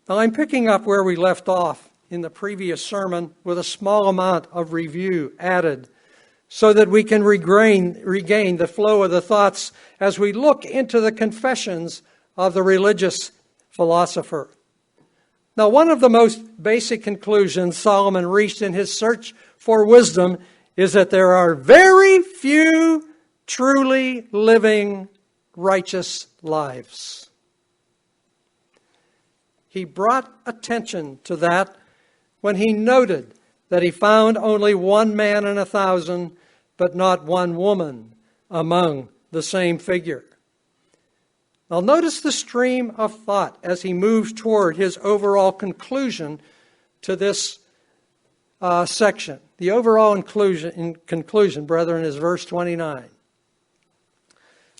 Now, I'm picking up where we left off in the previous sermon with a small amount of review added so that we can regain the flow of the thoughts as we look into the confessions of the religious philosopher. Now, one of the most basic conclusions Solomon reached in his search for wisdom is that there are very few truly living righteous lives. He brought attention to that when he noted that he found only one man in 1,000, but not one woman among the same figure. Now notice the stream of thought as he moves toward his overall conclusion to this section. The overall conclusion, brethren, is verse 29.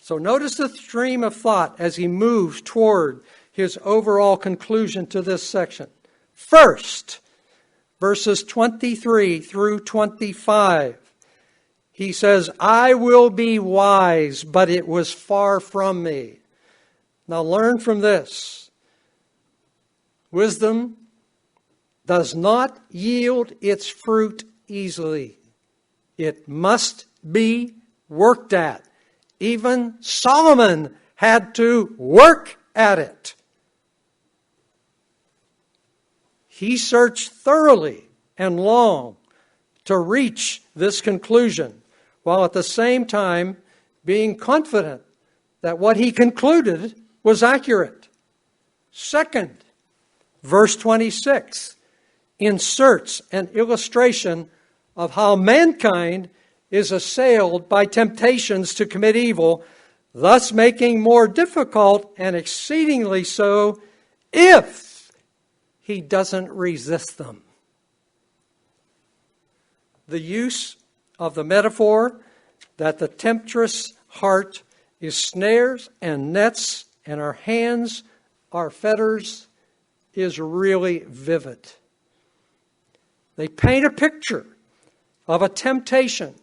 So notice the stream of thought as he moves toward his overall conclusion to this section. First, verses 23 through 25, he says, I will be wise, but it was far from me. Now learn from this. Wisdom does not yield its fruit easily. It must be worked at. Even Solomon had to work at it. He searched thoroughly and long to reach this conclusion, while at the same time being confident that what he concluded was accurate. Second, verse 26 inserts an illustration of how mankind is assailed by temptations to commit evil, thus making more difficult and exceedingly so if he doesn't resist them. The use of the metaphor that the temptress heart is snares and nets and our hands are fetters is really vivid. They paint a picture of a temptation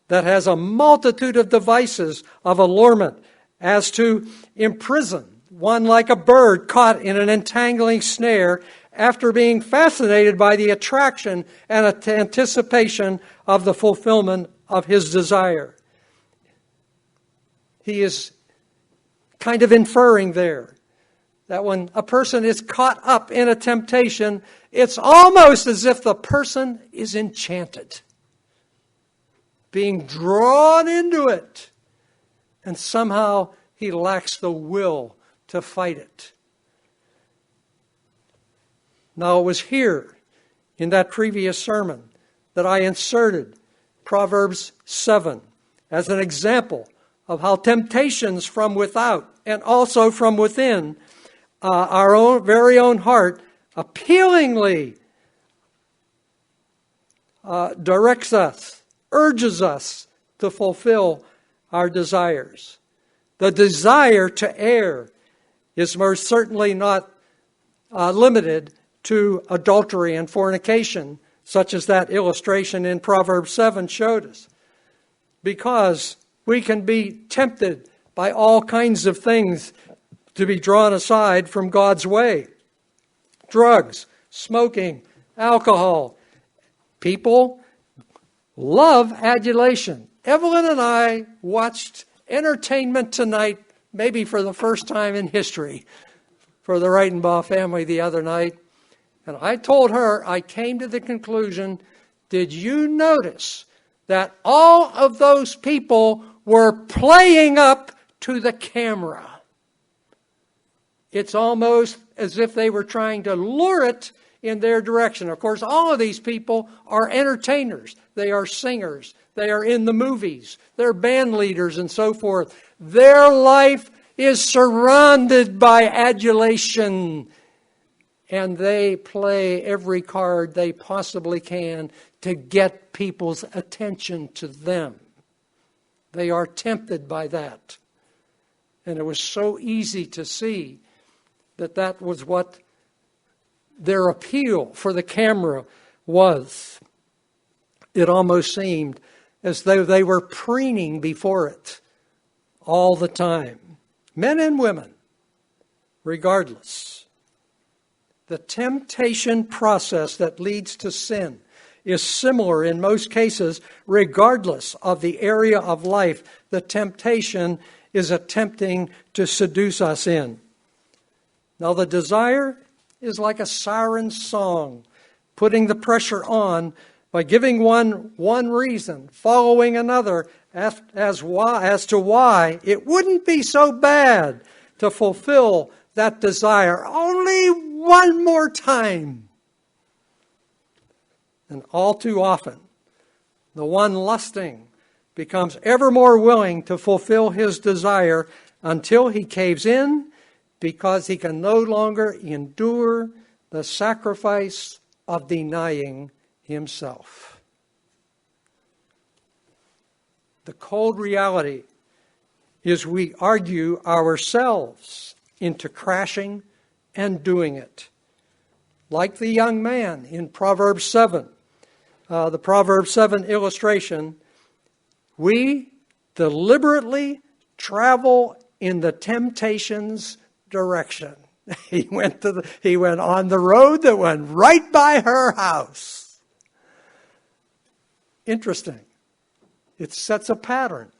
that has a multitude of devices of allurement as to imprison one like a bird caught in an entangling snare after being fascinated by the attraction and anticipation of the fulfillment of his desire. He is kind of inferring there that when a person is caught up in a temptation, it's almost as if the person is enchanted, being drawn into it, and somehow he lacks the will to fight it. Now, it was here in that previous sermon that I inserted Proverbs 7 as an example of how temptations from without and also from within our own very own heart appealingly directs us, urges us to fulfill our desires. The desire to err is most certainly not limited to adultery and fornication, such as that illustration in Proverbs 7 showed us. Because we can be tempted by all kinds of things to be drawn aside from God's way. Drugs, smoking, alcohol. People love adulation. Evelyn and I watched Entertainment Tonight, maybe for the first time in history, for the Reitenbaugh family the other night. And I told her, I came to the conclusion, did you notice that all of those people were playing up to the camera? It's almost as if they were trying to lure it in their direction. Of course, all of these people are entertainers. They are singers. They are in the movies. They're band leaders and so forth. Their life is surrounded by adulation. And they play every card they possibly can to get people's attention to them. They are tempted by that. And it was so easy to see that that was what their appeal for the camera was. It almost seemed as though they were preening before it all the time. Men and women, regardless. The temptation process that leads to sin is similar in most cases, regardless of the area of life the temptation is attempting to seduce us in. Now, the desire is like a siren song, putting the pressure on by giving one reason, following another as to why it wouldn't be so bad to fulfill that desire only one more time. And all too often, the one lusting becomes ever more willing to fulfill his desire until he caves in because he can no longer endure the sacrifice of denying himself. The cold reality is we argue ourselves into crashing and doing it. Like the young man in Proverbs 7, the Proverbs 7 illustration, we deliberately travel in the temptation's direction. He went on the road that went right by her house. Interesting. It sets a pattern.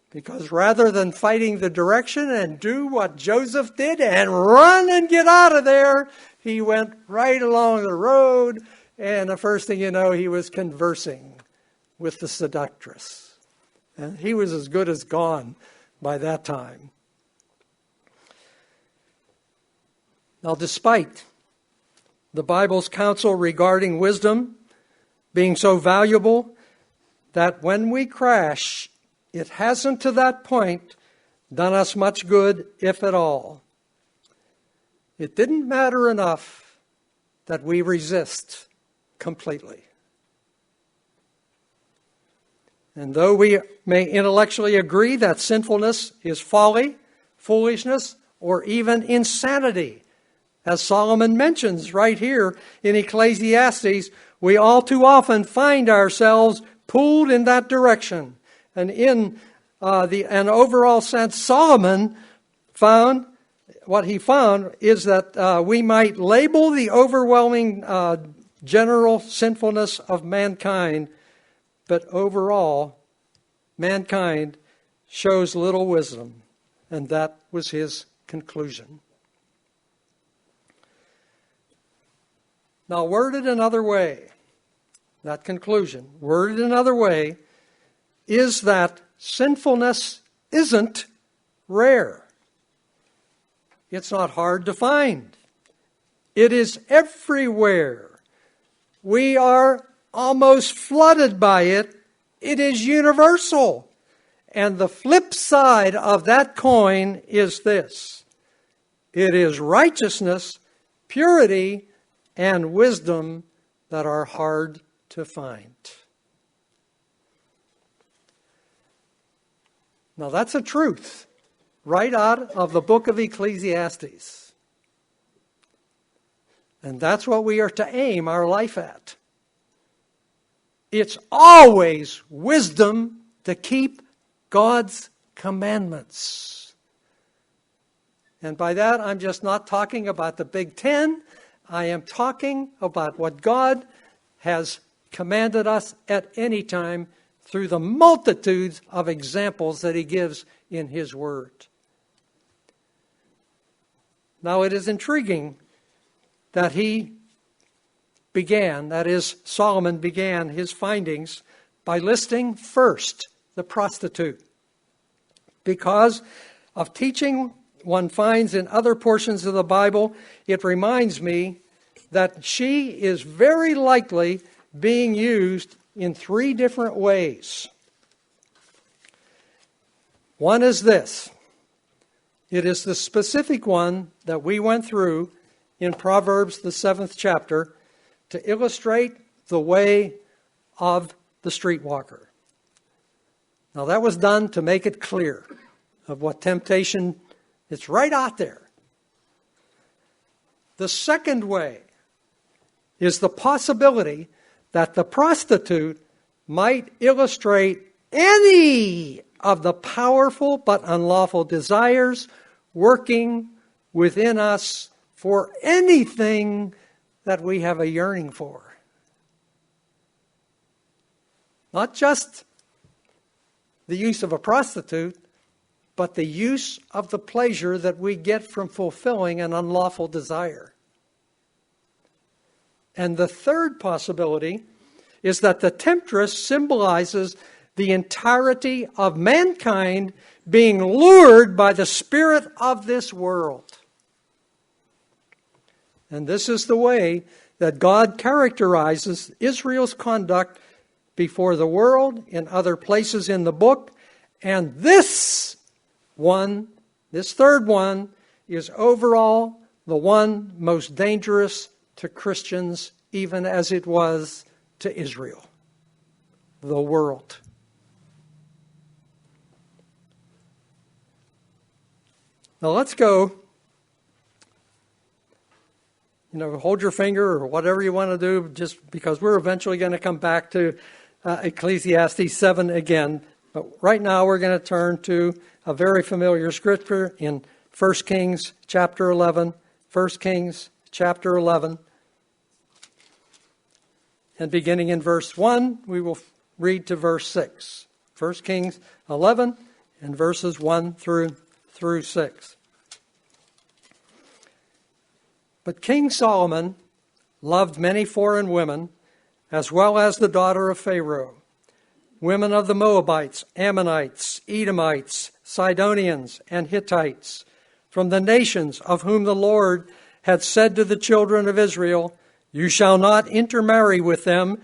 Because rather than fighting the direction and do what Joseph did and run and get out of there, he went right along the road, and the first thing you know, he was conversing with the seductress. And he was as good as gone by that time. Now, despite the Bible's counsel regarding wisdom being so valuable that when we crash, it hasn't to that point done us much good, if at all. It didn't matter enough that we resist completely. And though we may intellectually agree that sinfulness is folly, foolishness, or even insanity, as Solomon mentions right here in Ecclesiastes, we all too often find ourselves pulled in that direction. And in an overall sense, Solomon found, what he found is that we might label the overwhelming general sinfulness of mankind, but overall, mankind shows little wisdom. And that was his conclusion. Now, worded another way, that conclusion, worded another way, is that sinfulness isn't rare. It's not hard to find. It is everywhere. We are almost flooded by it. It is universal. And the flip side of that coin is this. It is righteousness, purity, and wisdom that are hard to find. Now that's a truth right out of the book of Ecclesiastes. And that's what we are to aim our life at. It's always wisdom to keep God's commandments. And by that, I'm just not talking about the Big Ten. I am talking about what God has commanded us at any time through the multitudes of examples that he gives in his word. Now, it is intriguing that Solomon began his findings by listing first the prostitute. Because of teaching one finds in other portions of the Bible, it reminds me that she is very likely being used in three different ways. One is this. It is the specific one that we went through in Proverbs, the 7th chapter, to illustrate the way of the streetwalker. Now that was done to make it clear of what temptation, it's right out there. The second way is the possibility that the prostitute might illustrate any of the powerful but unlawful desires working within us for anything that we have a yearning for. Not just the use of a prostitute, but the use of the pleasure that we get from fulfilling an unlawful desire. And the third possibility is that the temptress symbolizes the entirety of mankind being lured by the spirit of this world. And this is the way that God characterizes Israel's conduct before the world in other places in the book. And this third one, is overall the one most dangerous to Christians, even as it was to Israel. The world. Now let's go, hold your finger or whatever you want to do, just because we're eventually going to come back to Ecclesiastes 7 again. But right now we're going to turn to a very familiar scripture in 1 Kings chapter 11. 1 Kings chapter 11. And beginning in verse 1, we will read to verse 6. 1 Kings 11 and verses 1 through 6. But King Solomon loved many foreign women, as well as the daughter of Pharaoh, women of the Moabites, Ammonites, Edomites, Sidonians, and Hittites, from the nations of whom the Lord had said to the children of Israel, "You shall not intermarry with them,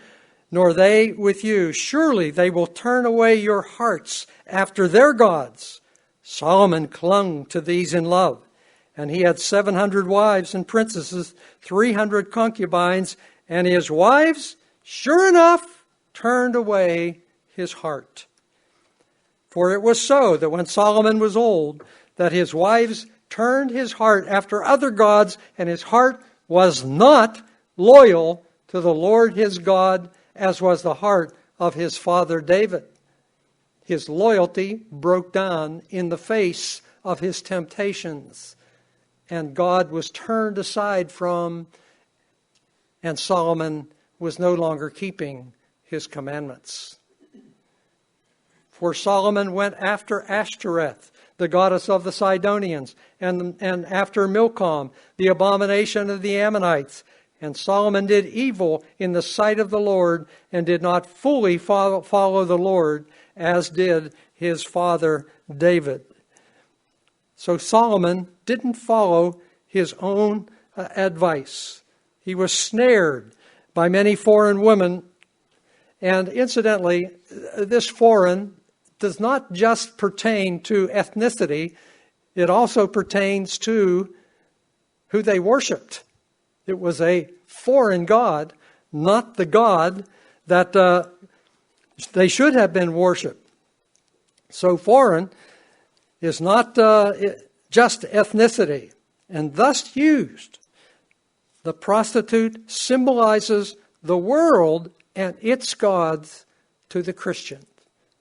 nor they with you. Surely they will turn away your hearts after their gods." Solomon clung to these in love, and he had 700 wives and princesses, 300 concubines, and his wives, sure enough, turned away his heart. For it was so that when Solomon was old, that his wives turned his heart after other gods, and his heart was not loyal to the Lord his God, as was the heart of his father David. His loyalty broke down in the face of his temptations, and God was turned aside from, and Solomon was no longer keeping his commandments. For Solomon went after Ashtoreth, the goddess of the Sidonians, and after Milcom, the abomination of the Ammonites. And Solomon did evil in the sight of the Lord, and did not fully follow the Lord, as did his father David. So Solomon didn't follow his own advice. He was snared by many foreign women. And incidentally, this foreign does not just pertain to ethnicity. It also pertains to who they worshipped. It was a foreign god, not the God that they should have been worshipped. So foreign is not just ethnicity. And thus used, the prostitute symbolizes the world and its gods to the Christian.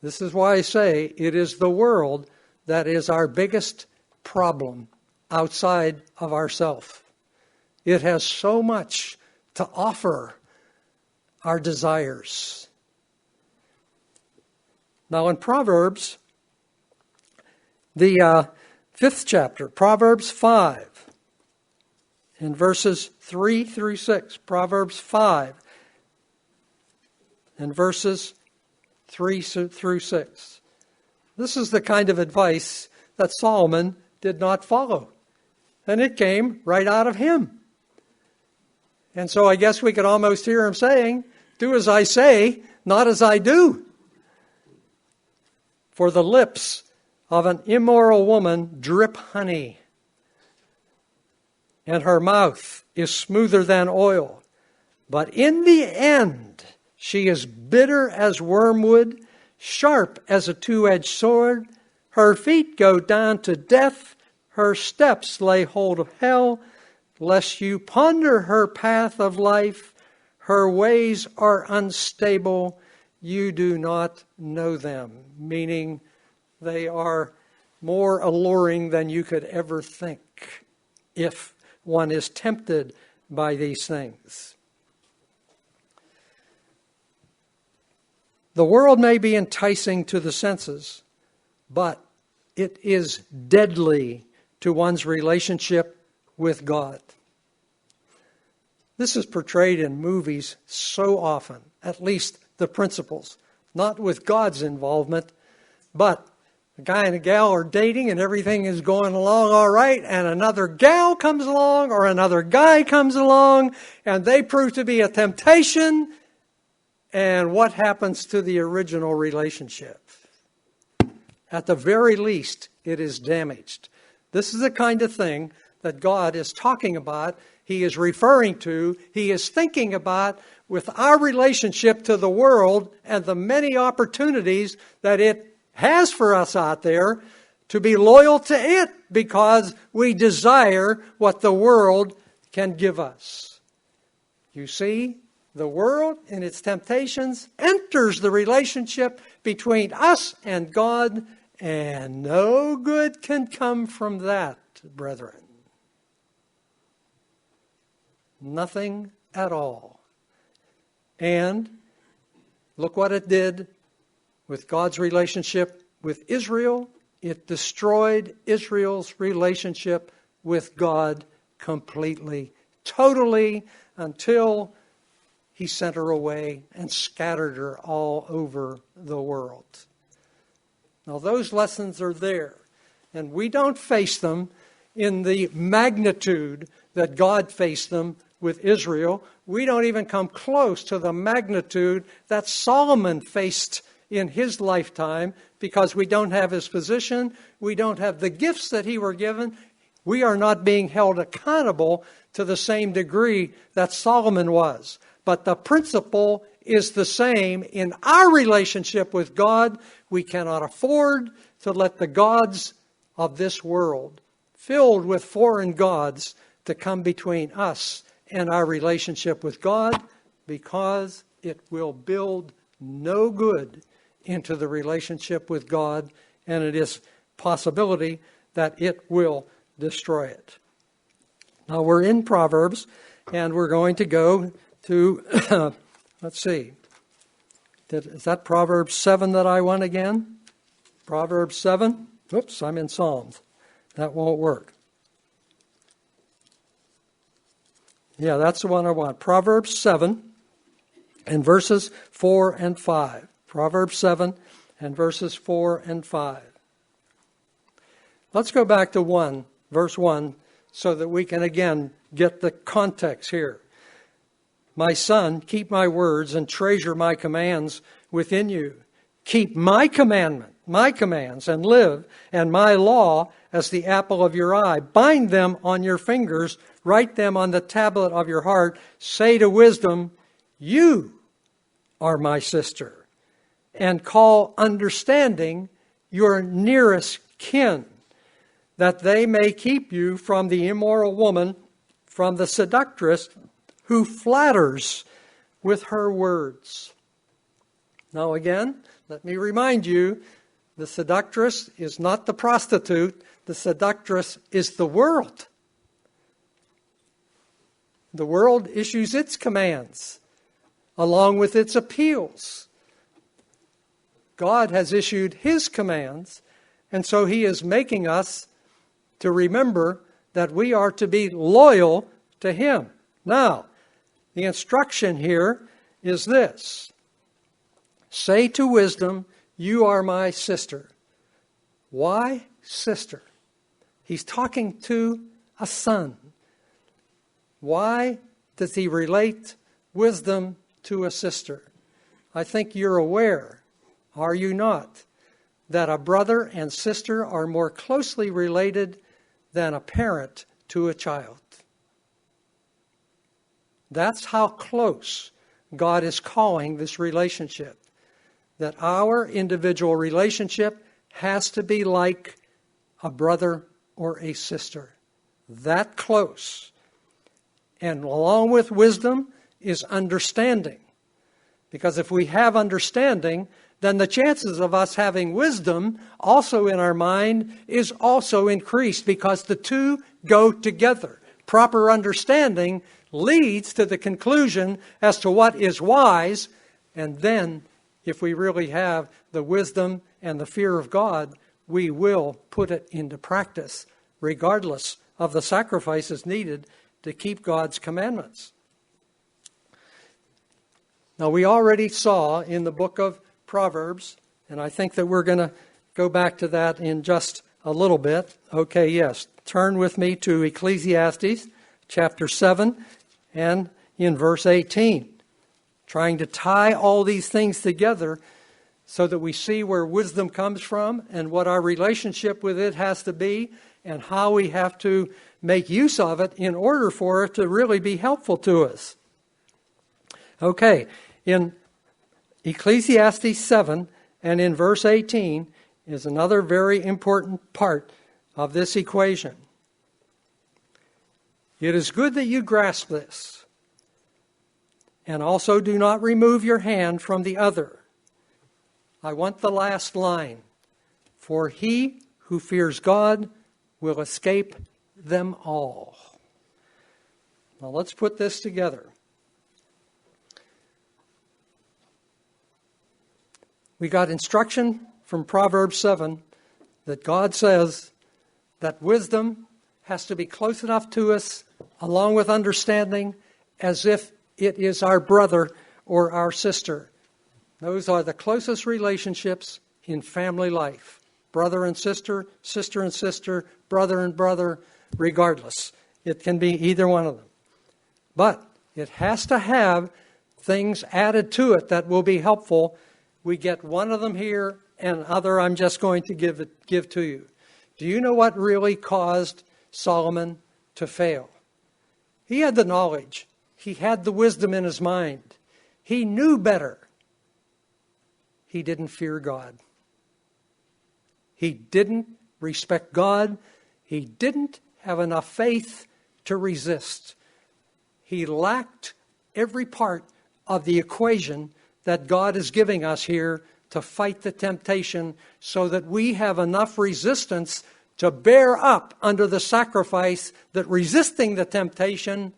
This is why I say it is the world that is our biggest problem outside of ourself. It has so much to offer our desires. Now in Proverbs, the 5th chapter, Proverbs 5, in verses 3 through 6, Proverbs 5, and verses 3 through 6. This is the kind of advice that Solomon did not follow. And it came right out of him. And so I guess we could almost hear him saying, "Do as I say, not as I do." For the lips of an immoral woman drip honey, and her mouth is smoother than oil. But in the end, she is bitter as wormwood, sharp as a two-edged sword. Her feet go down to death. Her steps lay hold of hell. Lest you ponder her path of life, her ways are unstable. You do not know them. Meaning they are more alluring than you could ever think if one is tempted by these things. The world may be enticing to the senses, but it is deadly to one's relationship with God. This is portrayed in movies so often, at least the principles, not with God's involvement, but a guy and a gal are dating and everything is going along all right, and another gal comes along or another guy comes along and they prove to be a temptation. And what happens to the original relationship? At the very least, it is damaged. This is the kind of thing that God is talking about, He is referring to, He is thinking about with our relationship to the world and the many opportunities that it has for us out there to be loyal to it because we desire what the world can give us. You see, the world and its temptations enters the relationship between us and God, and no good can come from that, brethren. Nothing at all. And look what it did with God's relationship with Israel. It destroyed Israel's relationship with God completely, totally, until He sent her away and scattered her all over the world. Now those lessons are there, and we don't face them in the magnitude that God faced them with Israel. We don't even come close to the magnitude that Solomon faced in his lifetime because we don't have his position. We don't have the gifts that he were given. We are not being held accountable to the same degree that Solomon was. But the principle is the same in our relationship with God. We cannot afford to let the gods of this world, filled with foreign gods, to come between us and our relationship with God, because it will build no good into the relationship with God, and it is possibility that it will destroy it. Now we're in Proverbs, and we're going to go to, let's see, is that Proverbs 7 that I want again? Proverbs 7? Oops, I'm in Psalms. That won't work. Yeah, that's the one I want. Proverbs 7 and verses 4 and 5. Proverbs 7 and verses 4 and 5. Let's go back to verse 1, so that we can again get the context here. My son, keep my words and treasure my commands within you. Keep my commands, and live, and my law as the apple of your eye. Bind them on your fingers, write them on the tablet of your heart. Say to wisdom, you are my sister, and call understanding your nearest kin, that they may keep you from the immoral woman, from the seductress who flatters with her words. Now again, let me remind you, the seductress is not the prostitute. The seductress is the world. The world issues its commands along with its appeals. God has issued His commands, and so He is making us to remember that we are to be loyal to Him. Now, the instruction here is this. Say to wisdom, you are my sister. Why sister? He's talking to a son. Why does he relate wisdom to a sister? I think you're aware, are you not, that a brother and sister are more closely related than a parent to a child. That's how close God is calling this relationship. That our individual relationship has to be like a brother or a sister. That close. And along with wisdom is understanding. Because if we have understanding, then the chances of us having wisdom also in our mind is also increased, because the two go together. proper understanding leads to the conclusion as to what is wise. And then, if we really have the wisdom and the fear of God, we will put it into practice, regardless of the sacrifices needed to keep God's commandments. Now, we already saw in the book of Proverbs, and I think that we're going to go back to that in just a little bit. Okay, yes. Turn with me to Ecclesiastes chapter 7 and in verse 18. Trying to tie all these things together so that we see where wisdom comes from and what our relationship with it has to be and how we have to make use of it in order for it to really be helpful to us. Okay, in Ecclesiastes 7 and in verse 18 is another very important part of this equation. It is good that you grasp this, and also do not remove your hand from the other. I want the last line. For he who fears God will escape them all. Now let's put this together. We got instruction from Proverbs 7 that God says that wisdom has to be close enough to us, along with understanding, as if it is our brother or our sister. Those are the closest relationships in family life. Brother and sister, sister and sister, brother and brother, regardless. It can be either one of them. But it has to have things added to it that will be helpful. We get one of them here, and other I'm just going to give to you. Do you know what really caused Solomon to fail? He had the knowledge. He had the wisdom in his mind. He knew better. He didn't fear God. He didn't respect God. He didn't have enough faith to resist. He lacked every part of the equation that God is giving us here to fight the temptation so that we have enough resistance to bear up under the sacrifice that resisting the temptation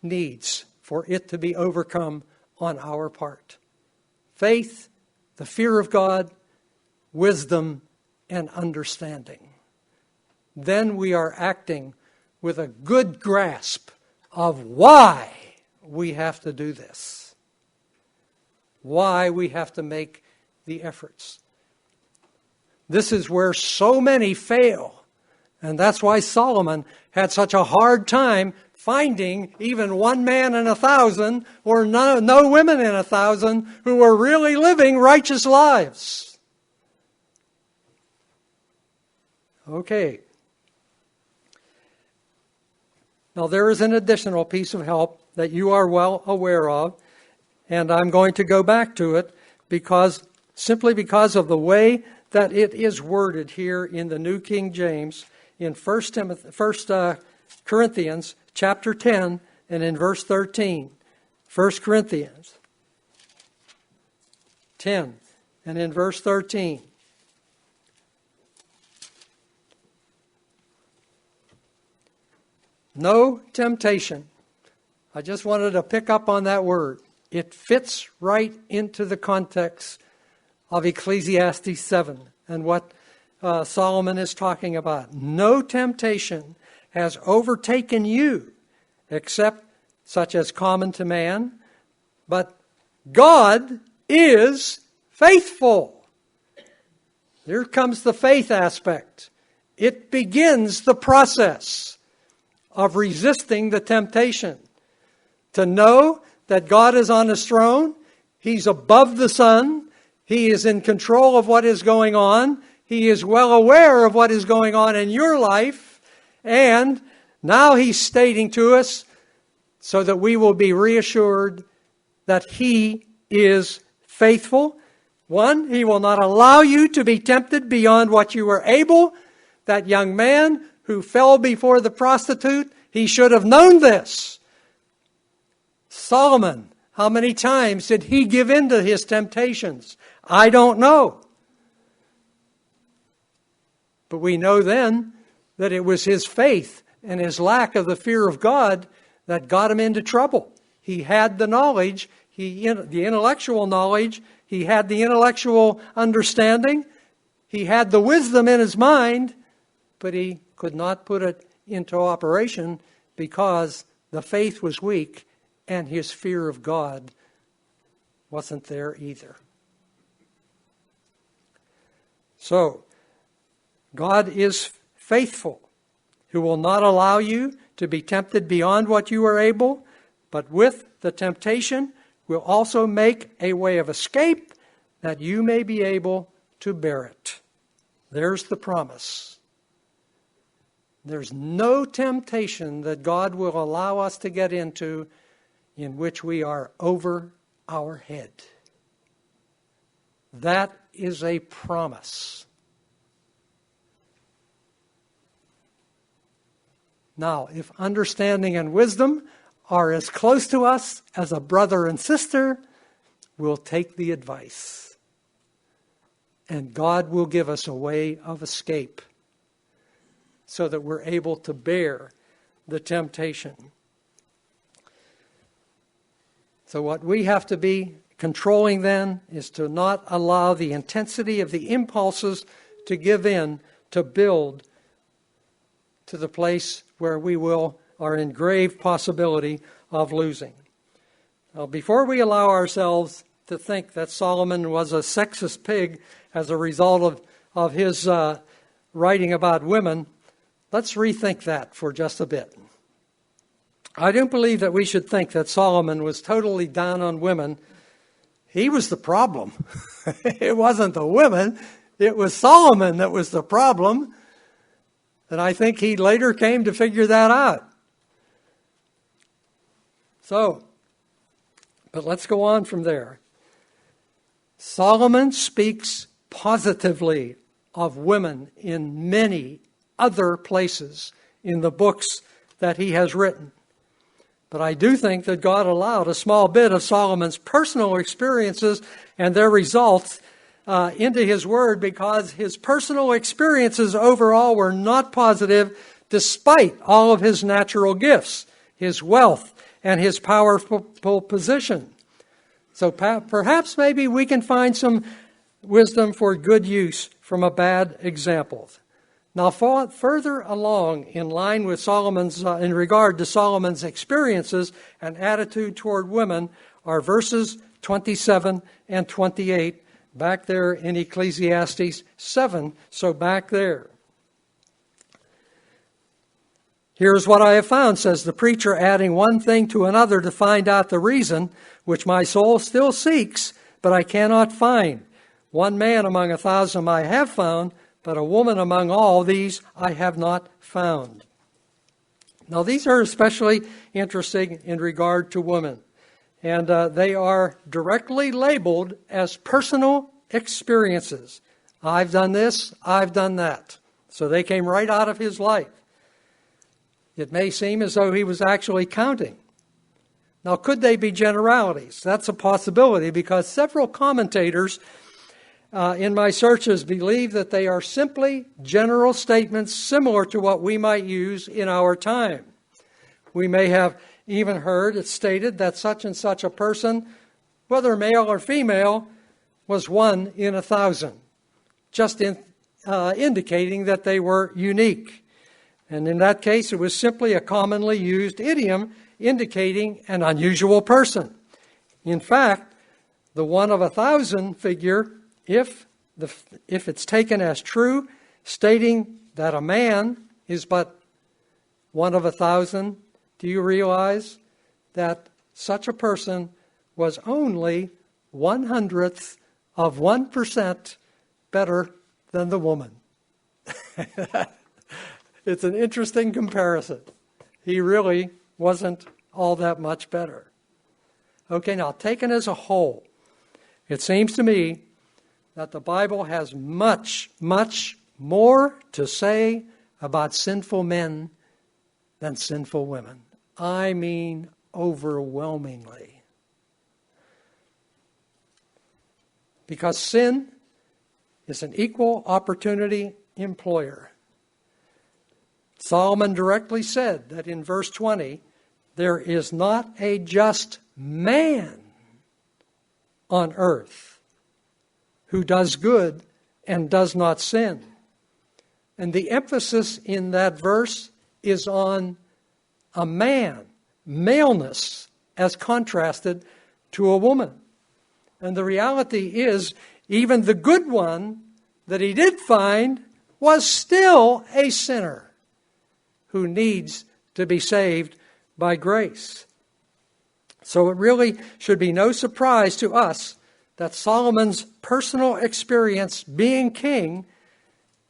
needs for it to be overcome on our part. Faith, the fear of God, wisdom, and understanding. Then we are acting with a good grasp of why we have to do this. Why we have to make the efforts. This is where so many fail. And that's why Solomon had such a hard time finding even one man in 1,000 or no women in 1,000 who were really living righteous lives. Okay. Now there is an additional piece of help that you are well aware of, and I'm going to go back to it simply because of the way that it is worded here in the New King James in 1 Corinthians chapter 10 and in verse 13. 1 Corinthians 10 and in verse 13. No temptation. I just wanted to pick up on that word. It fits right into the context of Ecclesiastes 7 and what Solomon is talking about. No temptation has overtaken you except such as common to man, but God is faithful. Here comes the faith aspect. It begins the process of resisting the temptation. To know that God is on His throne, He's above the sun, He is in control of what is going on, He is well aware of what is going on in your life, and now He's stating to us so that we will be reassured that He is faithful. One, He will not allow you to be tempted beyond what you are able. That young man who fell before the prostitute, he should have known this. Solomon, how many times did he give in to his temptations? I don't know. But we know then that it was his faith and his lack of the fear of God that got him into trouble. He had the knowledge, the intellectual knowledge, he had the intellectual understanding, he had the wisdom in his mind, but he could not put it into operation because the faith was weak and his fear of God wasn't there either. So, God is faithful, who will not allow you to be tempted beyond what you are able, but with the temptation will also make a way of escape that you may be able to bear it. There's the promise. There's no temptation that God will allow us to get into in which we are over our head. That is a promise. Now, if understanding and wisdom are as close to us as a brother and sister, we'll take the advice. And God will give us a way of escape so that we're able to bear the temptation. So what we have to be controlling then is to not allow the intensity of the impulses to give in, to build to the place where we are in grave possibility of losing. Now, before we allow ourselves to think that Solomon was a sexist pig as a result of his writing about women, let's rethink that for just a bit. I don't believe that we should think that Solomon was totally down on women. He was the problem. It wasn't the women. It was Solomon that was the problem. And I think he later came to figure that out. But let's go on from there. Solomon speaks positively of women in many other places in the books that he has written. But I do think that God allowed a small bit of Solomon's personal experiences and their results into his word because his personal experiences overall were not positive despite all of his natural gifts, his wealth, and his powerful position. So perhaps maybe we can find some wisdom for good use from a bad example. Now, further along in line with Solomon's, in regard to Solomon's experiences and attitude toward women are verses 27 and 28, back there in Ecclesiastes 7, so back there. Here's what I have found, says the preacher, adding one thing to another to find out the reason, which my soul still seeks, but I cannot find. One man among 1,000 I have found, but a woman among all these I have not found. Now, these are especially interesting in regard to women. And they are directly labeled as personal experiences. I've done this, I've done that. So they came right out of his life. It may seem as though he was actually counting. Now, could they be generalities? That's a possibility because several commentators in my searches believe that they are simply general statements similar to what we might use in our time. We may have even heard it stated that such and such a person, whether male or female, was 1 in 1,000, just indicating that they were unique. And in that case, it was simply a commonly used idiom indicating an unusual person. In fact, the 1 of 1,000 figure, if it's taken as true, stating that a man is but 1 of 1,000, do you realize that such a person was only 1/100th of 1% better than the woman? It's an interesting comparison. He really wasn't all that much better. Okay, now taken as a whole, it seems to me that the Bible has much, much more to say about sinful men than sinful women. I mean, overwhelmingly. Because sin is an equal opportunity employer. Solomon directly said that in verse 20, there is not a just man on earth who does good and does not sin. And the emphasis in that verse is on a man, maleness, as contrasted to a woman. And the reality is, even the good one that he did find was still a sinner who needs to be saved by grace. So it really should be no surprise to us that Solomon's personal experience being king,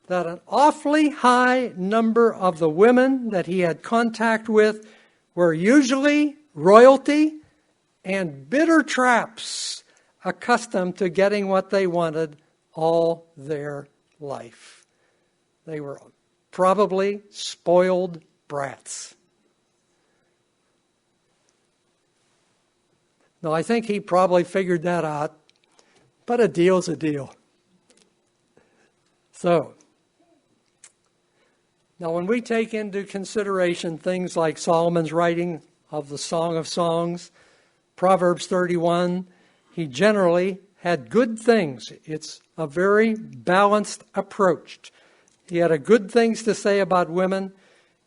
that an awfully high number of the women that he had contact with were usually royalty and bitter traps accustomed to getting what they wanted all their life. They were probably spoiled brats. Now, I think he probably figured that out, but a deal's a deal. So, now when we take into consideration things like Solomon's writing of the Song of Songs, Proverbs 31, he generally had good things. It's a very balanced approach. He had good things to say about women,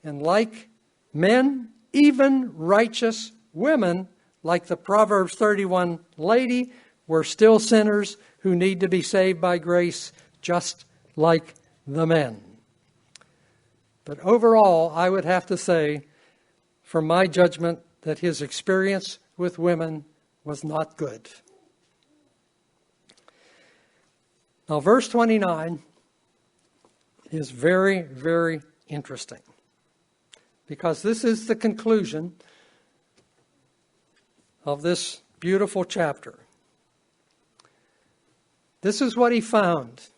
and like men, even righteous women, like the Proverbs 31 lady, were still sinners who need to be saved by grace, just like the men. But overall, I would have to say, from my judgment, that his experience with women was not good. Now, verse 29 is very, very interesting, because this is the conclusion of this beautiful chapter. This is what he found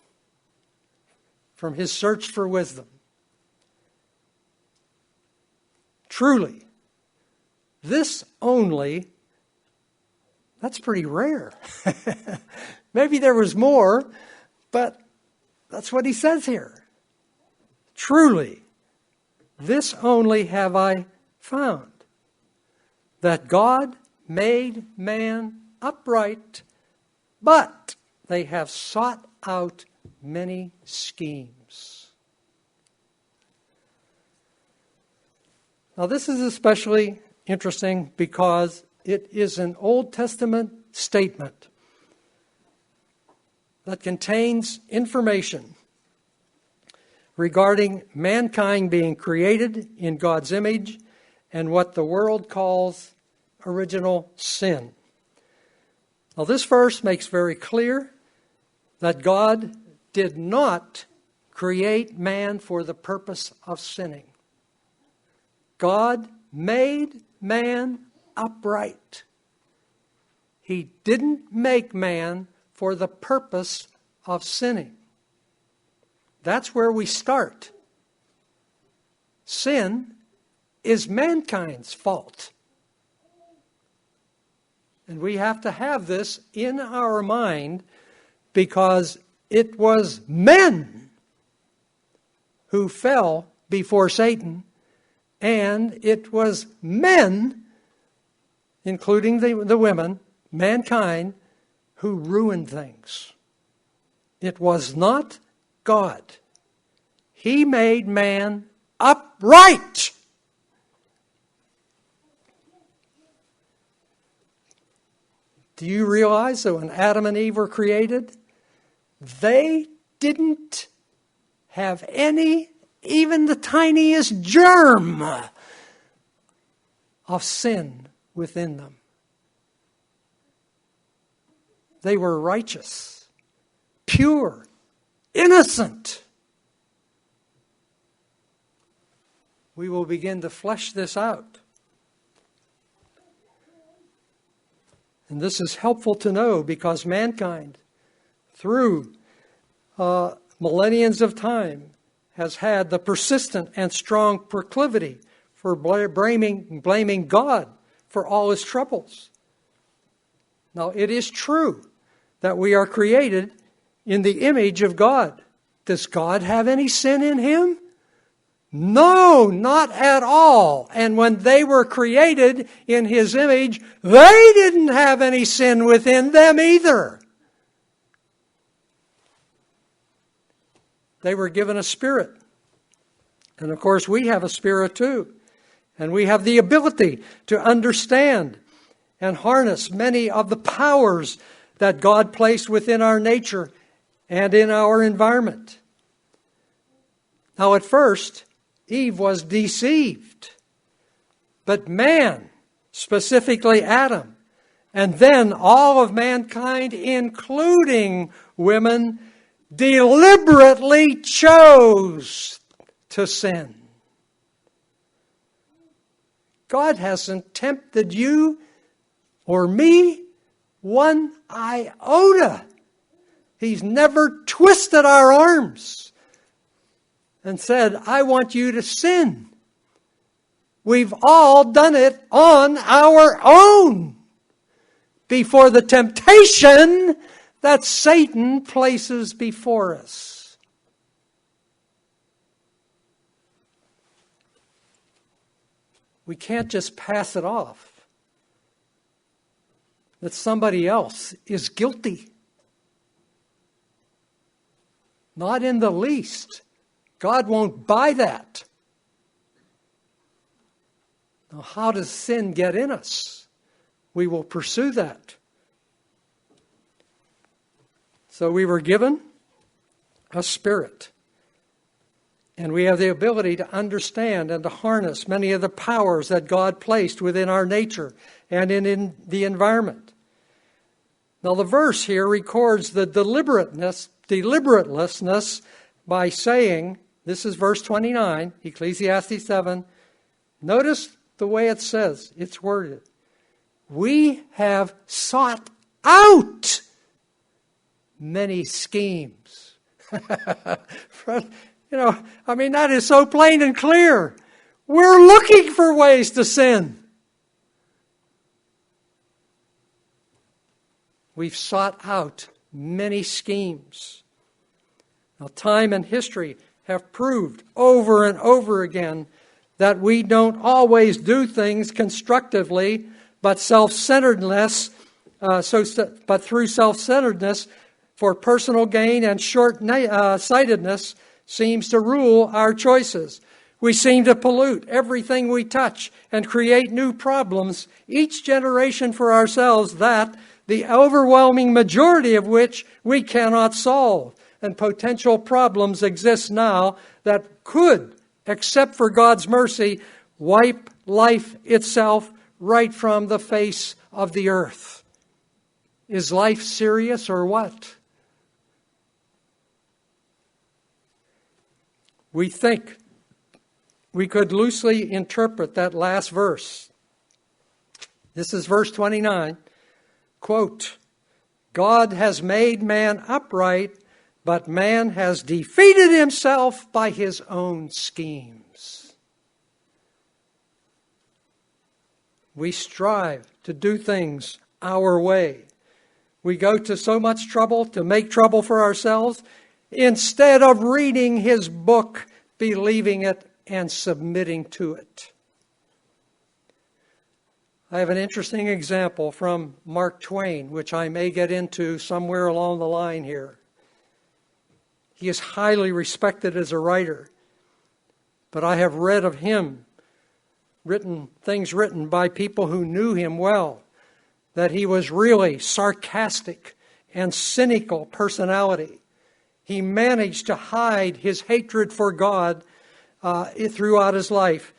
from his search for wisdom. Truly, this only, that's pretty rare. Maybe there was more, but that's what he says here. Truly, this only have I found, that God made man upright, but they have sought out many schemes. Now, this is especially interesting because it is an Old Testament statement that contains information regarding mankind being created in God's image and what the world calls original sin. Now, this verse makes very clear that God did not create man for the purpose of sinning. God made man upright. He didn't make man for the purpose of sinning. That's where we start. Sin is mankind's fault. And we have to have this in our mind because it was men who fell before Satan, and it was men, including the women, mankind, who ruined things. It was not God. He made man upright. Do you realize that when Adam and Eve were created, they didn't have even the tiniest germ of sin within them? They were righteous, pure, innocent. We will begin to flesh this out. And this is helpful to know because mankind, through millenniums of time, has had the persistent and strong proclivity for blaming God for all his troubles. Now, it is true that we are created in the image of God. Does God have any sin in him? No, not at all. And when they were created in His image, they didn't have any sin within them either. They were given a spirit. And of course, we have a spirit too. And we have the ability to understand and harness many of the powers that God placed within our nature and in our environment. Now, at first, Eve was deceived. But man, specifically Adam, and then all of mankind, including women, deliberately chose to sin. God hasn't tempted you or me one iota. He's never twisted our arms and said, I want you to sin. We've all done it on our own before the temptation that Satan places before us. We can't just pass it off that somebody else is guilty. Not in the least. God won't buy that. Now, how does sin get in us? We will pursue that. So we were given a spirit. And we have the ability to understand and to harness many of the powers that God placed within our nature and in the environment. Now the verse here records the deliberateness by saying, this is verse 29, Ecclesiastes 7. Notice the way it says, it's worded. We have sought out many schemes. That is so plain and clear. We're looking for ways to sin. We've sought out many schemes. Now, time and history have proved over and over again that we don't always do things constructively, but through self-centeredness for personal gain and short-sightedness seems to rule our choices. We seem to pollute everything we touch and create new problems, each generation for ourselves, that the overwhelming majority of which we cannot solve. And potential problems exist now that could, except for God's mercy, wipe life itself right from the face of the earth. Is life serious or what? We think we could loosely interpret that last verse. This is verse 29. Quote, God has made man upright, but man has defeated himself by his own schemes. We strive to do things our way. We go to so much trouble to make trouble for ourselves instead of reading His book, believing it, and submitting to it. I have an interesting example from Mark Twain, which I may get into somewhere along the line here. He is highly respected as a writer, but I have read of him, things written by people who knew him well, that he was really sarcastic and cynical personality. He managed to hide his hatred for God throughout his life,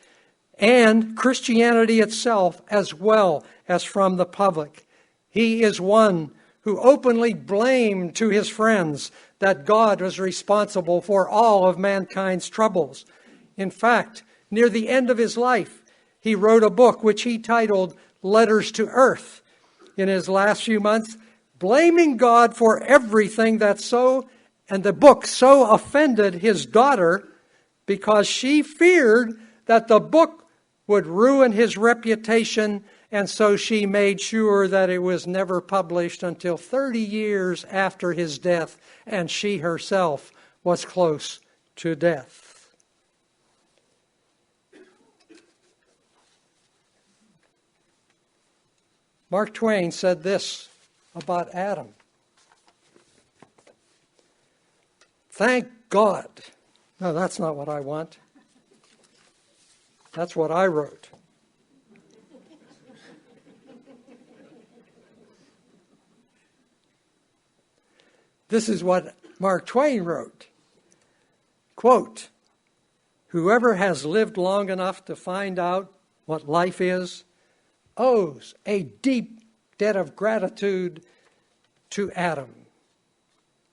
and Christianity itself, as well as from the public. He is one who openly blamed to his friends that God was responsible for all of mankind's troubles. In fact, near the end of his life, he wrote a book which he titled Letters to Earth. In his last few months, blaming God for everything and the book so offended his daughter because she feared that the book would ruin his reputation, and so she made sure that it was never published until 30 years after his death, and she herself was close to death. Mark Twain said this about Adam. Thank God. No, that's not what I want. That's what I wrote. This is what Mark Twain wrote. Quote, "Whoever has lived long enough to find out what life is owes a deep debt of gratitude to Adam.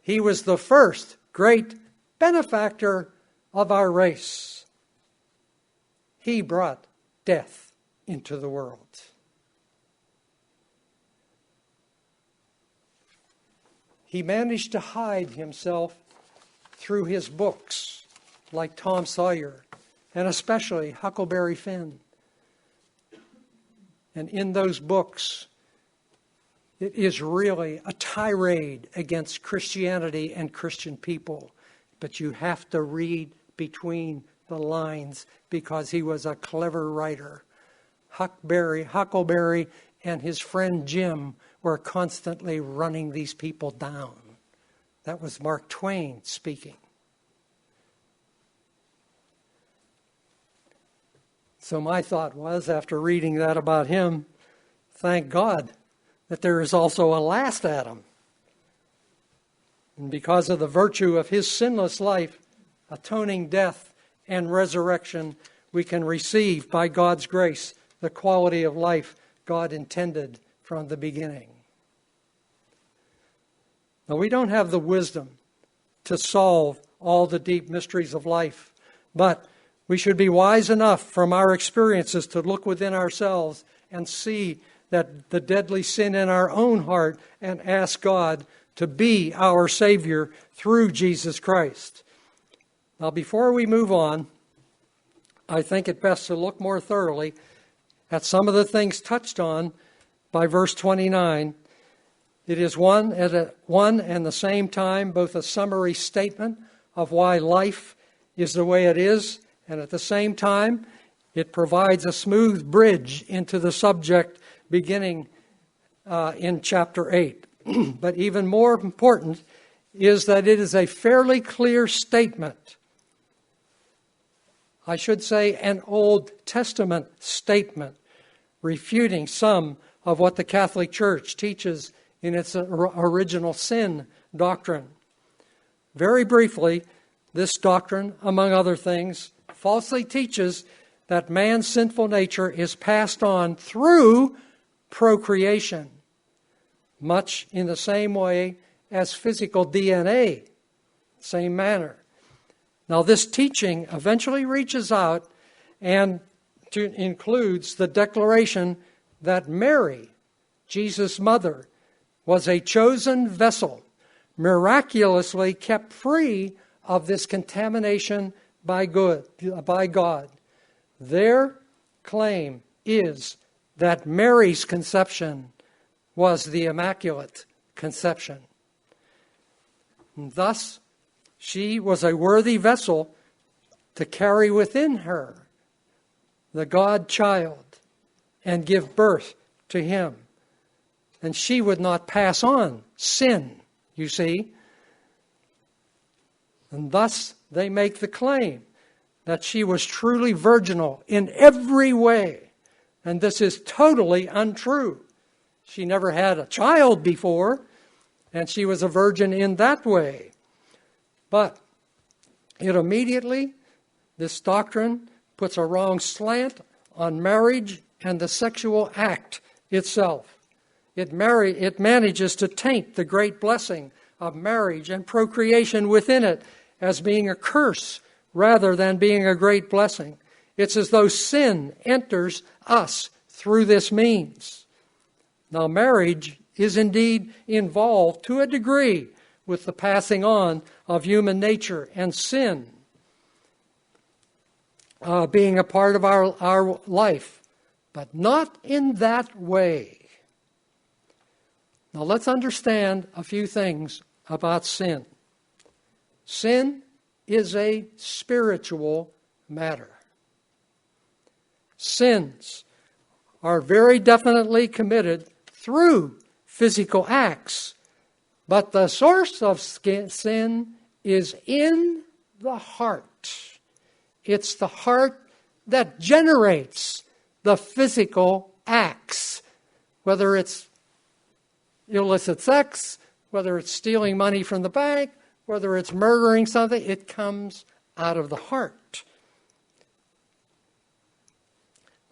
He was the first great benefactor of our race. He brought death into the world." He managed to hide himself through his books, like Tom Sawyer, and especially Huckleberry Finn. And in those books, it is really a tirade against Christianity and Christian people. But you have to read between the lines because he was a clever writer. Huckleberry and his friend Jim were constantly running these people down. That was Mark Twain speaking. So my thought was, after reading that about him, thank God that there is also a last Adam. And because of the virtue of his sinless life, atoning death and resurrection, we can receive by God's grace the quality of life God intended from the beginning. Now, we don't have the wisdom to solve all the deep mysteries of life, but we should be wise enough from our experiences to look within ourselves and see that the deadly sin in our own heart and ask God to be our Savior through Jesus Christ. Now, before we move on, I think it best to look more thoroughly at some of the things touched on by verse 29. It is one and the same time both a summary statement of why life is the way it is, and at the same time it provides a smooth bridge into the subject beginning in chapter 8. But even more important is that it is a fairly clear statement. I should say an Old Testament statement, refuting some of what the Catholic Church teaches in its original sin doctrine. Very briefly, this doctrine, among other things, falsely teaches that man's sinful nature is passed on through procreation, much in the same way as physical DNA, same manner. Now, this teaching eventually reaches out and includes the declaration that Mary, Jesus' mother, was a chosen vessel, miraculously kept free of this contamination by God. Their claim is that Mary's conception was the Immaculate Conception. And thus, she was a worthy vessel to carry within her the God-child and give birth to him. And she would not pass on sin, you see. And thus they make the claim that she was truly virginal in every way. And this is totally untrue. She never had a child before, and she was a virgin in that way. But it immediately, this doctrine puts a wrong slant on marriage and the sexual act itself. It manages to taint the great blessing of marriage and procreation within it as being a curse rather than being a great blessing. It's as though sin enters us through this means. Now, marriage is indeed involved to a degree with the passing on of human nature and sin being a part of our life, but not in that way. Now, let's understand a few things about sin. Sin is a spiritual matter. Sins are very definitely committed through physical acts. But the source of sin is in the heart. It's the heart that generates the physical acts, whether it's illicit sex, whether it's stealing money from the bank, whether it's murdering something, it comes out of the heart.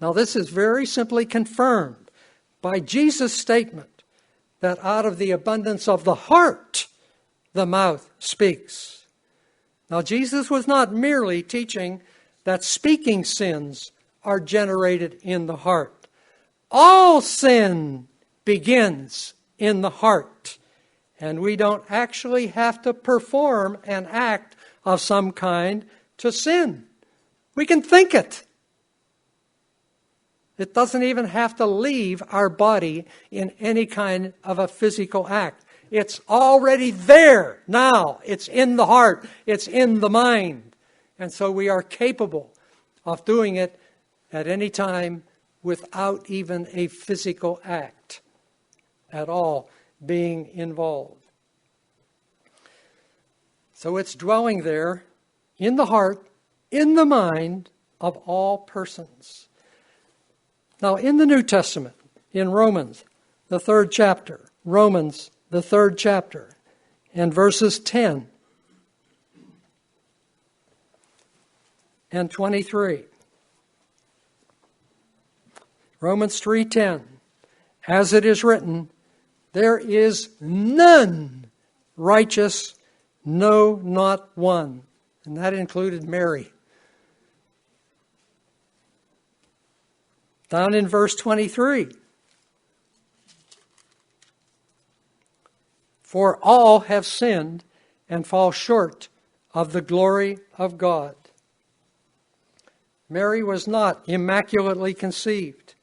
Now, this is very simply confirmed by Jesus' statement that out of the abundance of the heart, the mouth speaks. Now, Jesus was not merely teaching that speaking sins are generated in the heart. All sin begins in the heart, and we don't actually have to perform an act of some kind to sin. We can think it. It doesn't even have to leave our body in any kind of a physical act. It's already there now. It's in the heart. It's in the mind. And so we are capable of doing it at any time without even a physical act at all being involved. So it's dwelling there in the heart, in the mind of all persons. Now, in the New Testament, in Romans, the 3rd chapter, Romans, the 3rd chapter, and verses 10 and 23. Romans 3:10, as it is written, there is none righteous, no, not one. And that included Mary. Down in verse 23. For all have sinned and fall short of the glory of God. Mary was not immaculately conceived.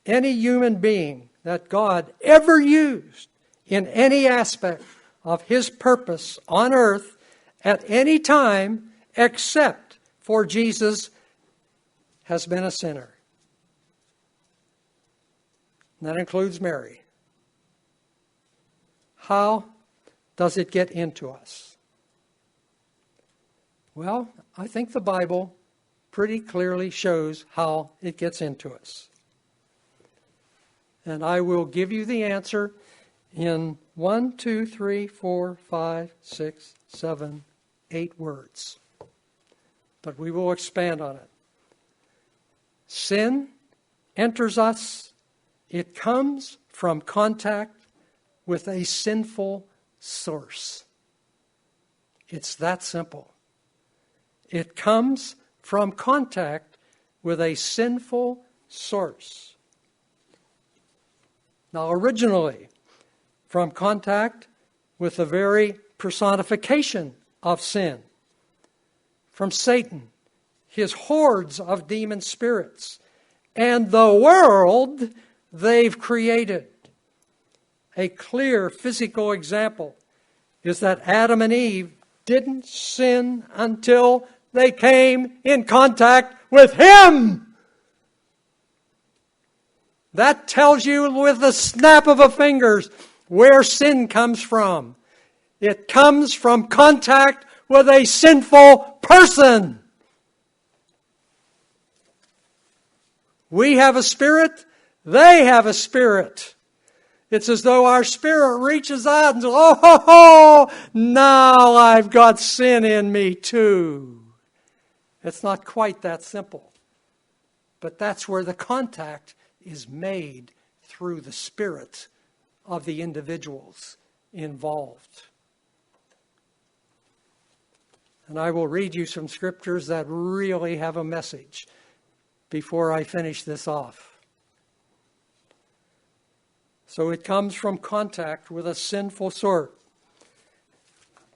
Any human being that God ever used in any aspect of his purpose on earth at any time except for Jesus has been a sinner. And that includes Mary. How does it get into us? Well, I think the Bible pretty clearly shows how it gets into us. And I will give you the answer in 1, 2, 3, 4, 5, 6, 7, 8 words. But we will expand on it. Sin enters us. It comes from contact with a sinful source. It's that simple. It comes from contact with a sinful source. Now, originally, from contact with the very personification of sin, from Satan, his hordes of demon spirits, and the world they've created. A clear physical example is that Adam and Eve didn't sin until they came in contact with Him. That tells you with the snap of a finger where sin comes from. It comes from contact with a sinful person. We have a spirit, they have a spirit. It's as though our spirit reaches out and says, oh, now I've got sin in me too. It's not quite that simple. But that's where the contact is made through the spirit of the individuals involved. And I will read you some scriptures that really have a message before I finish this off. So it comes from contact with a sinful sort.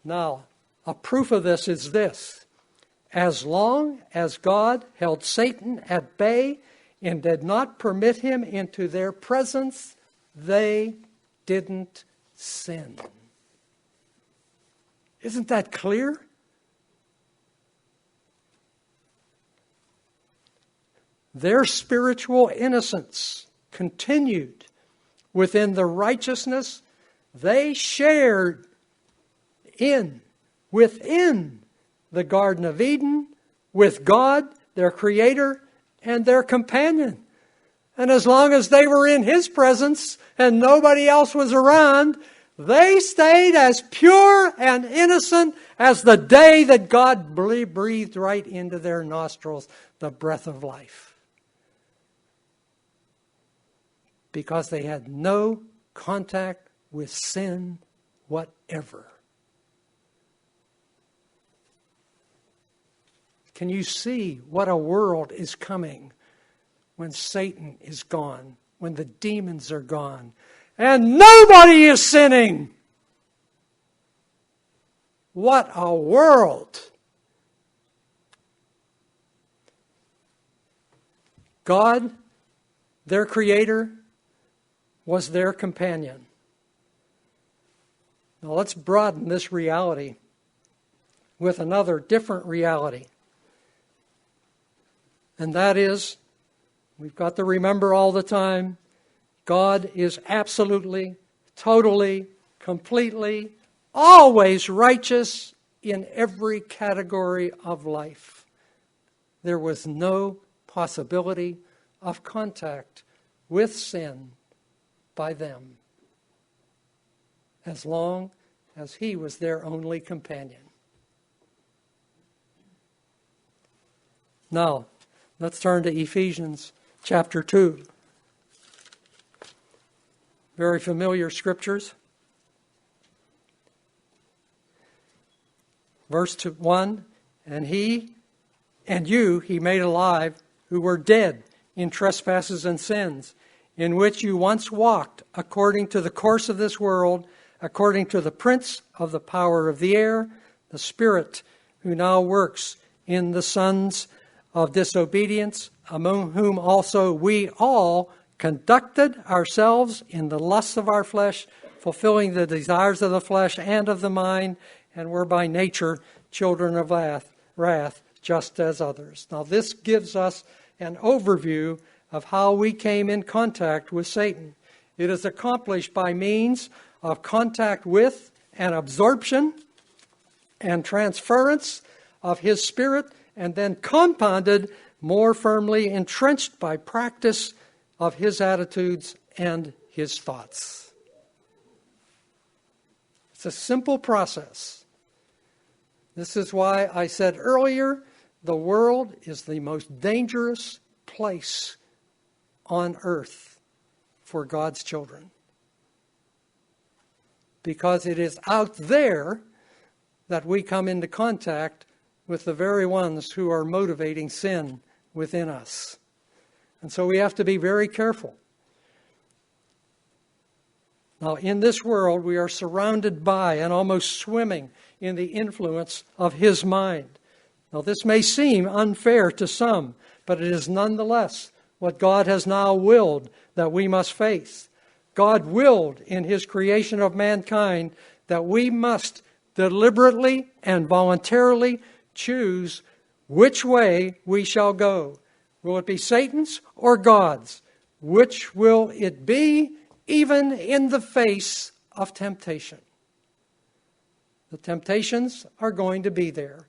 Now, a proof of this is this. As long as God held Satan at bay and did not permit him into their presence, they didn't sin. Isn't that clear? Their spiritual innocence continued within the righteousness they shared within the Garden of Eden with God, their Creator, and their companion. And as long as they were in His presence and nobody else was around, they stayed as pure and innocent as the day that God breathed right into their nostrils the breath of life. Because they had no contact with sin whatever. Can you see what a world is coming when Satan is gone, when the demons are gone, and nobody is sinning? What a world! God, their Creator, was their companion. Now let's broaden this reality with another different reality. And that is, we've got to remember all the time, God is absolutely, totally, completely, always righteous in every category of life. There was no possibility of contact with sin by them, as long as He was their only companion. Now, let's turn to Ephesians chapter 2. Very familiar scriptures. Verse 1, and you he made alive who were dead in trespasses and sins, in which you once walked according to the course of this world, according to the prince of the power of the air, the Spirit who now works in the sons of disobedience, among whom also we all conducted ourselves in the lusts of our flesh, fulfilling the desires of the flesh and of the mind, and were by nature children of wrath, just as others. Now this gives us an overview of how we came in contact with Satan. It is accomplished by means of contact with and absorption and transference of his spirit, and then compounded, more firmly entrenched by practice of his attitudes and his thoughts. It's a simple process. This is why I said earlier, the world is the most dangerous place on earth for God's children. Because it is out there that we come into contact with the very ones who are motivating sin within us. And so we have to be very careful. Now, in this world, we are surrounded by and almost swimming in the influence of his mind. Now, this may seem unfair to some, but it is nonetheless what God has now willed that we must face. God willed in his creation of mankind that we must deliberately and voluntarily choose which way we shall go. Will it be Satan's or God's? Which will it be, even in the face of temptation? The temptations are going to be there.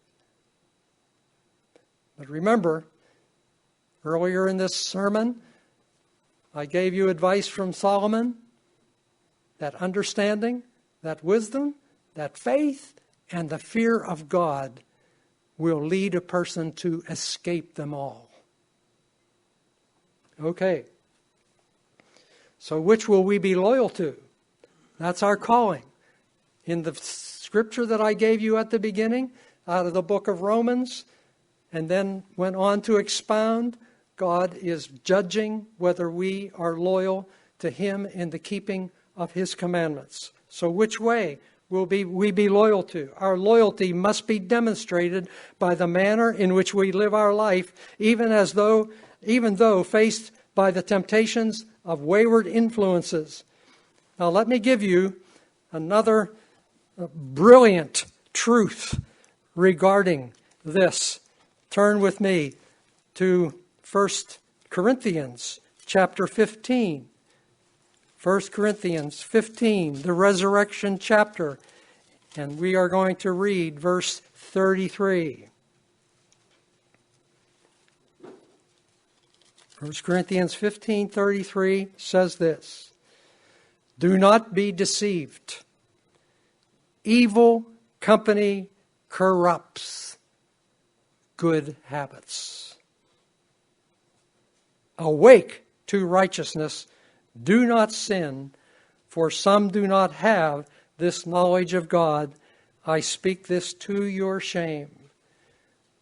But remember, earlier in this sermon, I gave you advice from Solomon, that understanding, that wisdom, that faith, and the fear of God will lead a person to escape them all. Okay. So which will we be loyal to? That's our calling. In the scripture that I gave you at the beginning, out of the book of Romans, and then went on to expound, God is judging whether we are loyal to him in the keeping of his commandments. So which way will we be loyal to? Our loyalty must be demonstrated by the manner in which we live our life, even though faced by the temptations of wayward influences. Now let me give you another brilliant truth regarding this. Turn with me to 1 Corinthians chapter 15. 1 Corinthians 15, the resurrection chapter, and we are going to read verse 33. 1 Corinthians 15:33 says this, "Do not be deceived. Evil company corrupts good habits. Awake to righteousness. Do not sin, for some do not have this knowledge of God. I speak this to your shame."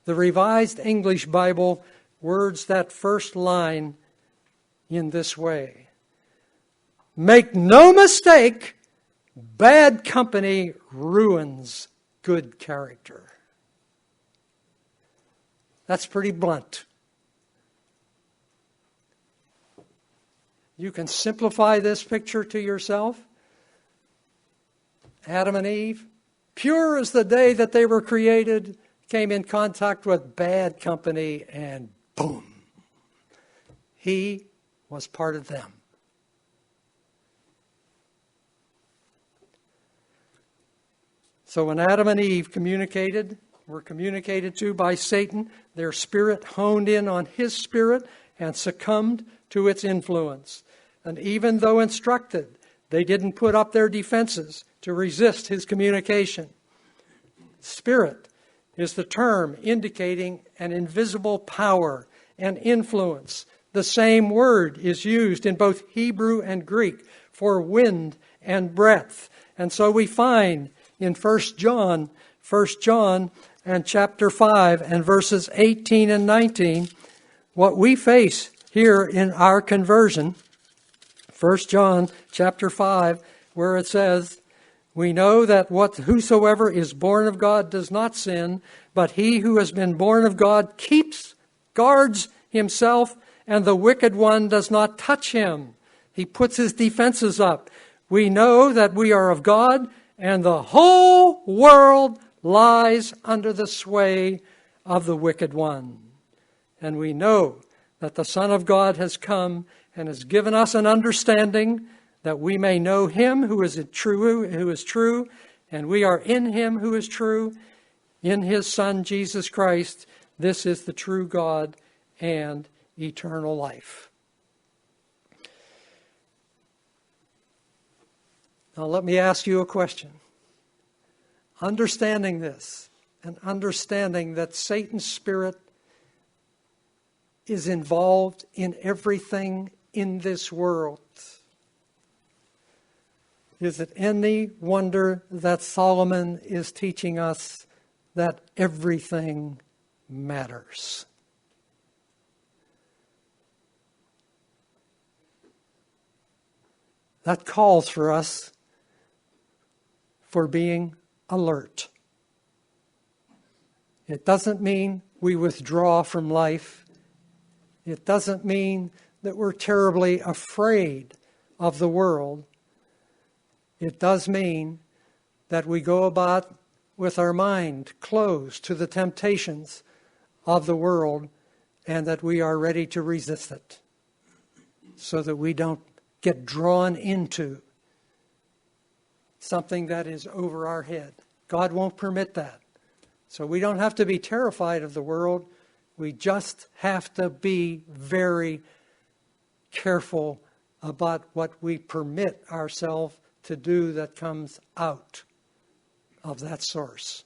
The Revised English Bible words that first line in this way. Make no mistake, bad company ruins good character. That's pretty blunt. You can simplify this picture to yourself. Adam and Eve, pure as the day that they were created, came in contact with bad company and boom, he was part of them. So when Adam and Eve were communicated to by Satan, their spirit honed in on his spirit and succumbed to its influence. And even though instructed, they didn't put up their defenses to resist his communication. Spirit is the term indicating an invisible power and influence. The same word is used in both Hebrew and Greek for wind and breath. And so we find in 1 John and chapter 5 and verses 18 and 19, what we face here in our conversion. 1 John chapter 5, where it says, "We know that whosoever is born of God does not sin, but he who has been born of God guards himself, and the wicked one does not touch him." He puts his defenses up. We know that we are of God, and the whole world lies under the sway of the wicked one. And we know that the Son of God has come and has given us an understanding that we may know him who is true, and we are in him who is true, in his Son Jesus Christ. This is the true God and eternal life. Now let me ask you a question. Understanding this, and understanding that Satan's spirit is involved in everything in this world, is it any wonder that Solomon is teaching us that everything matters? That calls for us for being alert. It doesn't mean we withdraw from life. It doesn't mean that we're terribly afraid of the world. It does mean that we go about with our mind closed to the temptations of the world, and that we are ready to resist it so that we don't get drawn into something that is over our head. God won't permit that. So we don't have to be terrified of the world. We just have to be very careful about what we permit ourselves to do that comes out of that source.